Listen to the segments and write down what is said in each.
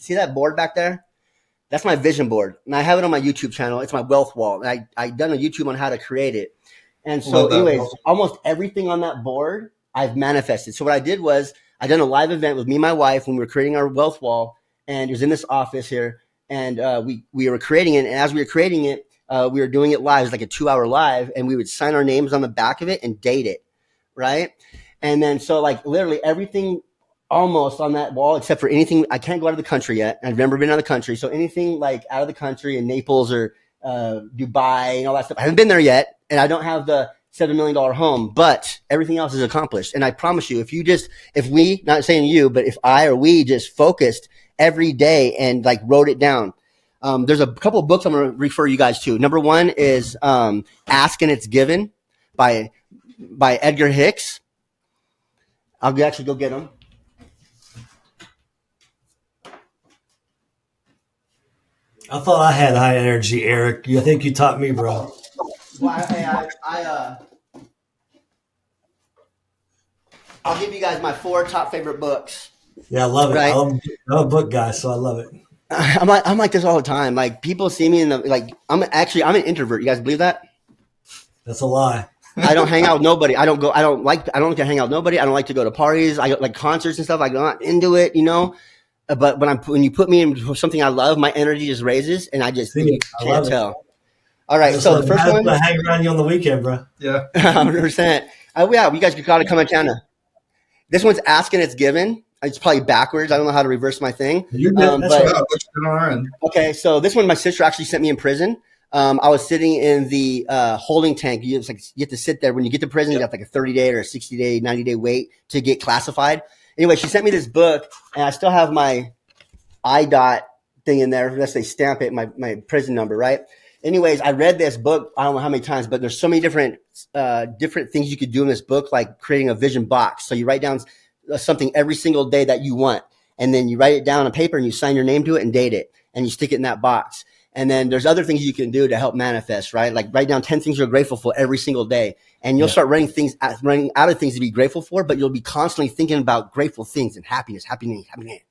see that board back there? That's my vision board. And I have it on my YouTube channel. It's my wealth wall. And I done a YouTube on how to create it. And so anyways, almost everything on that board I've manifested. So what I did was I done a live event with me and my wife when we were creating our wealth wall. And it was in this office here. And we were creating it. And as we were creating it, we were doing it live. It was like a 2-hour live. And we would sign our names on the back of it and date it. Right. And then so like literally everything almost on that wall, except for anything, I can't go out of the country yet. I've never been out of the country. So anything like out of the country in Naples or Dubai and all that stuff, I haven't been there yet. And I don't have the $7 million home, but everything else is accomplished. And I promise you, if we, not saying you, but if I or we just focused every day and like wrote it down, there's a couple of books I'm going to refer you guys to. Number one is Ask and It's Given by Edgar Hicks. I'll actually go get them. I thought I had high energy, Eric. I think you taught me, bro. Well, I'll give you guys my 4 top favorite books. Yeah, I love it. Right? I'm a book guy, so I love it. I'm like this all the time. Like people see me in the like. I'm an introvert. You guys believe that? That's a lie. I don't hang out with nobody. I don't like to hang out with nobody. I don't like to go to parties. I like concerts and stuff. I'm not into it, you know. But when you put me in something I love, my energy just raises, and I just can't tell. All right, so the first one. I hang around you on the weekend, bro. Yeah, 100%. Yeah, you guys got to come on channel. This one's Ask and It's Given. It's probably backwards. I don't know how to reverse my thing. You're good. That's okay, so this one my sister actually sent me in prison. I was sitting in the holding tank. You have to sit there. When you get to prison, you got like a 30-day or a 60-day, 90-day wait to get classified. Anyway, she sent me this book, and I still have my IDOT thing in there. Unless they stamp it, my prison number, right? Anyways, I read this book, I don't know how many times, but there's so many different things you could do in this book, like creating a vision box. So you write down something every single day that you want, and then you write it down on paper and you sign your name to it and date it, and you stick it in that box. And then there's other things you can do to help manifest, right? Like write down 10 things you're grateful for every single day, and you'll start running out of things to be grateful for, but you'll be constantly thinking about grateful things and happiness,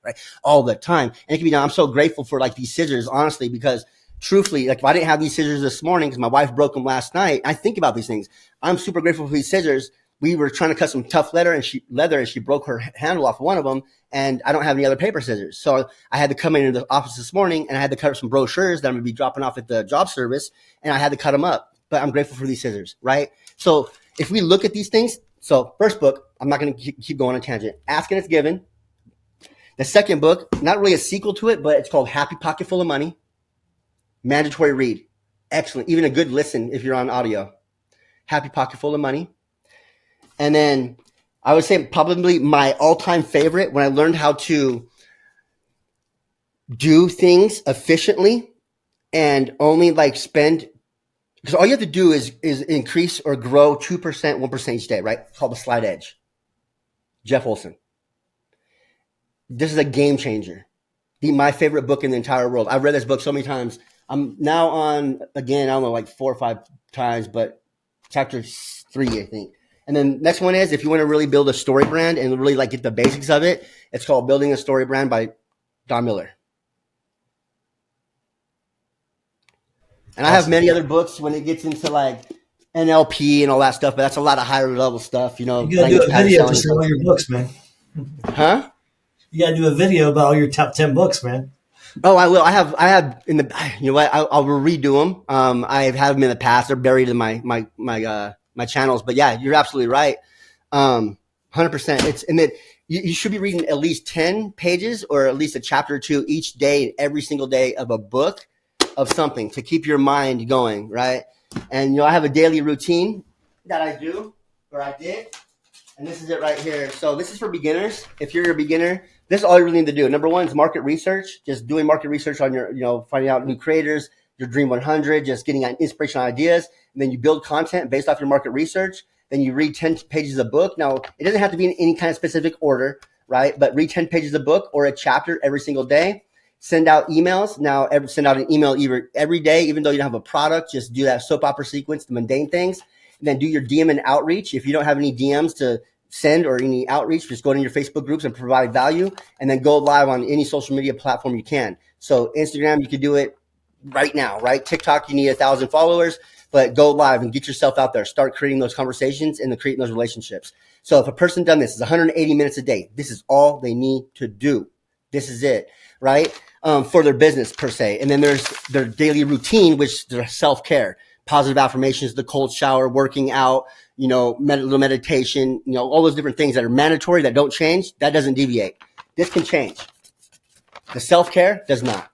right? All the time. And it can be done. I'm so grateful for like these scissors, honestly, because truthfully, like if I didn't have these scissors this morning because my wife broke them last night, I think about these things. I'm super grateful for these scissors. We were trying to cut some tough leather and she broke her handle off one of them, and I don't have any other paper scissors. So I had to come into the office this morning and I had to cut up some brochures that I'm going to be dropping off at the job service, and I had to cut them up. But I'm grateful for these scissors, right? So if we look at these things, so first book, I'm not going to keep going on a tangent. Ask and It's Given. The second book, not really a sequel to it, but it's called Happy Pocket Full of Money. Mandatory read. Excellent. Even a good listen if you're on audio. Happy Pocket Full of Money. And then I would say probably my all-time favorite when I learned how to do things efficiently and only like spend, because all you have to do is increase or grow 2%, 1% each day, right? It's called The Slight Edge. Jeff Olson. This is a game changer. My favorite book in the entire world. I've read this book so many times. I'm now on, again, I don't know, like 4 or 5 times, but chapter 3, I think. And then next one is, if you want to really build a story brand and really like get the basics of it, it's called Building a Story Brand by Don Miller. And I have many other books when it gets into like NLP and all that stuff, but that's a lot of higher level stuff, you know. You gotta do a video to sell all your books, man. Huh? You gotta do a video about all your top 10 books, man. Oh, I will. I have in the, you know what? I'll redo them. I've had them in the past. They're buried in my channels, but yeah, you're absolutely right. 100%. It's, and that you should be reading at least 10 pages or at least a chapter or 2 each day, every single day of a book of something to keep your mind going. Right. And, you know, I have a daily routine that I do, or I did, and this is it right here. So this is for beginners. If you're a beginner, this is all you really need to do. Number one is market research, just doing market research on your, you know, finding out new creators, your Dream 100, just getting inspirational ideas. And then you build content based off your market research. Then you read 10 pages of book. Now, it doesn't have to be in any kind of specific order, right? But read 10 pages of book or a chapter every single day. Send out emails. Now, send out an email every day, even though you don't have a product. Just do that soap opera sequence, the mundane things. And then do your DM and outreach. If you don't have any DMs to send or any outreach, just go to your Facebook groups and provide value, and then go live on any social media platform you can. So Instagram, you could do it right now, right? TikTok, you need 1,000 followers, but go live and get yourself out there. Start creating those conversations and creating those relationships. So if a person done this is 180 minutes a day, this is all they need to do. This is it, right? For their business per se. And then there's their daily routine, which is their self-care, positive affirmations, the cold shower, working out, little meditation, all those different things that are mandatory that don't change. That doesn't deviate. This can change. The self-care does not.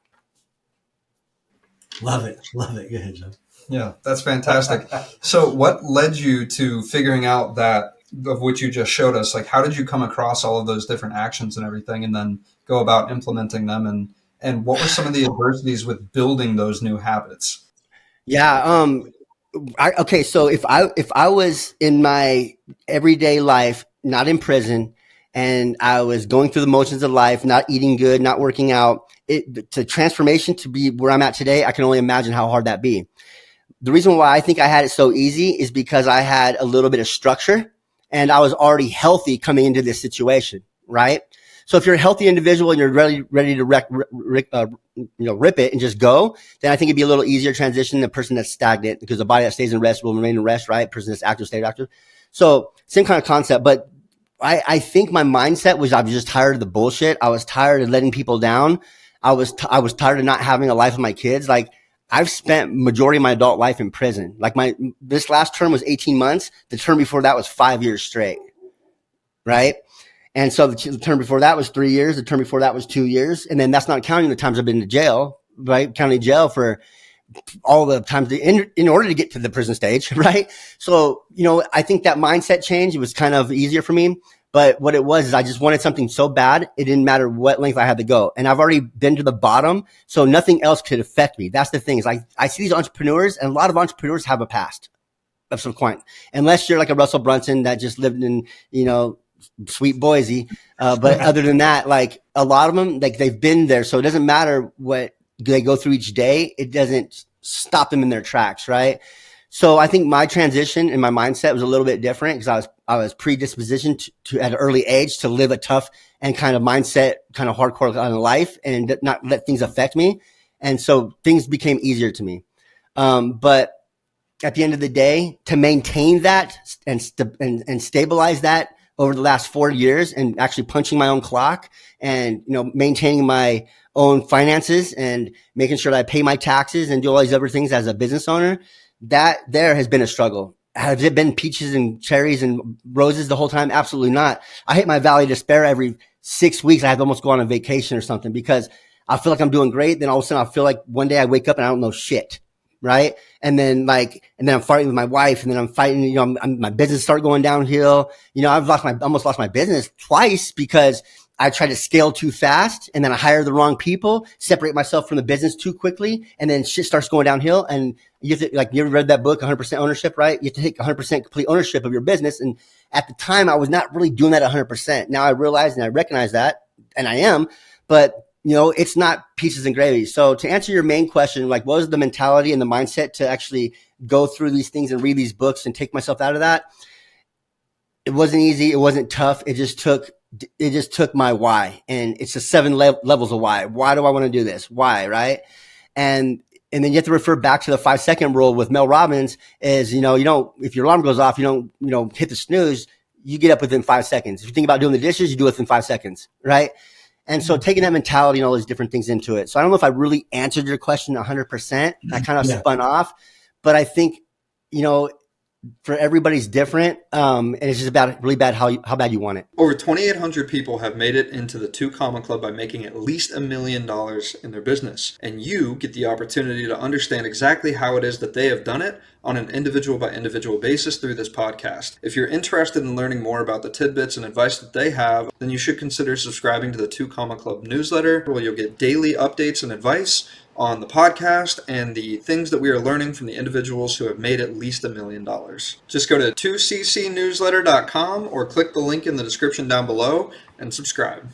Love it. Go ahead, Joe. Yeah, that's fantastic. So what led you to figuring out that of which you just showed us? Like, how did you come across all of those different actions and everything and then go about implementing them? And what were some of the adversities with building those new habits? Yeah. Okay. So if I was in my everyday life, not in prison, and I was going through the motions of life, not eating good, not working out, the transformation to be where I'm at today, I can only imagine how hard that'd be. The reason why I think I had it so easy is because I had a little bit of structure and I was already healthy coming into this situation, right? So if you're a healthy individual and you're ready to rip it and just go, then I think it'd be a little easier transition than a person that's stagnant, because the body that stays in rest will remain in rest, right? Person that's active stays active. So same kind of concept, but I think my mindset was I was just tired of the bullshit. I was tired of letting people down. I was tired of not having a life with my kids. Like, I've spent majority of my adult life in prison. Like, this last term was 18 months. The term before that was 5 years straight. Right. And so the term before that was 3 years. The term before that was 2 years. And then that's not counting the times I've been to jail, right? County jail for all the times in order to get to the prison stage. Right. So, I think that mindset change, it was kind of easier for me. But what it was is I just wanted something so bad, it didn't matter what length I had to go. And I've already been to the bottom, so nothing else could affect me. That's the thing, is I see these entrepreneurs, and a lot of entrepreneurs have a past of some kind. Unless you're like a Russell Brunson that just lived in, sweet Boise. But other than that, like, a lot of them, like, they've been there. So it doesn't matter what they go through each day. It doesn't stop them in their tracks, right? So I think my transition and my mindset was a little bit different, because I was predispositioned to at an early age to live a tough and kind of mindset, kind of hardcore kind of life, and not let things affect me. And so things became easier to me. But at the end of the day, to maintain that and stabilize that over the last 4 years, and actually punching my own clock, and maintaining my own finances and making sure that I pay my taxes and do all these other things as a business owner, that there has been a struggle. Has it been peaches and cherries and roses the whole time? Absolutely not. I hit my valley of despair every 6 weeks. I have to almost go on a vacation or something, because I feel like I'm doing great. Then all of a sudden I feel like one day I wake up and I don't know shit. Right. And then I'm fighting with my wife, and then I'm fighting, my business start going downhill. I've almost lost my business twice because I try to scale too fast, and then I hire the wrong people, separate myself from the business too quickly, and then shit starts going downhill. And you have to, like, you ever read that book, 100% Ownership, right? You have to take 100% complete ownership of your business. And at the time, I was not really doing that 100%. Now I realize and I recognize that, and I am, but it's not peaches and gravy. So to answer your main question, like, what was the mentality and the mindset to actually go through these things and read these books and take myself out of that? It wasn't easy. It wasn't tough. It just took my why. And it's the 7 levels of why. Why do I want to do this? Why? Right. And then you have to refer back to the 5-second rule with Mel Robbins, is, if your alarm goes off, you don't hit the snooze, you get up within 5 seconds. If you think about doing the dishes, you do it within 5 seconds. Right. And so taking that mentality and all these different things into it. So I don't know if I really answered your question 100%. I kind of spun off, but I think, for everybody's different. And it's just about really bad how bad you want it. Over 2,800 people have made it into the 2 Comma Club by making at least $1 million in their business. And you get the opportunity to understand exactly how it is that they have done it on an individual by individual basis through this podcast. If you're interested in learning more about the tidbits and advice that they have, then you should consider subscribing to the 2 Comma Club newsletter, where you'll get daily updates and advice on the podcast and the things that we are learning from the individuals who have made at least $1 million. Just go to 2ccnewsletter.com or click the link in the description down below and subscribe.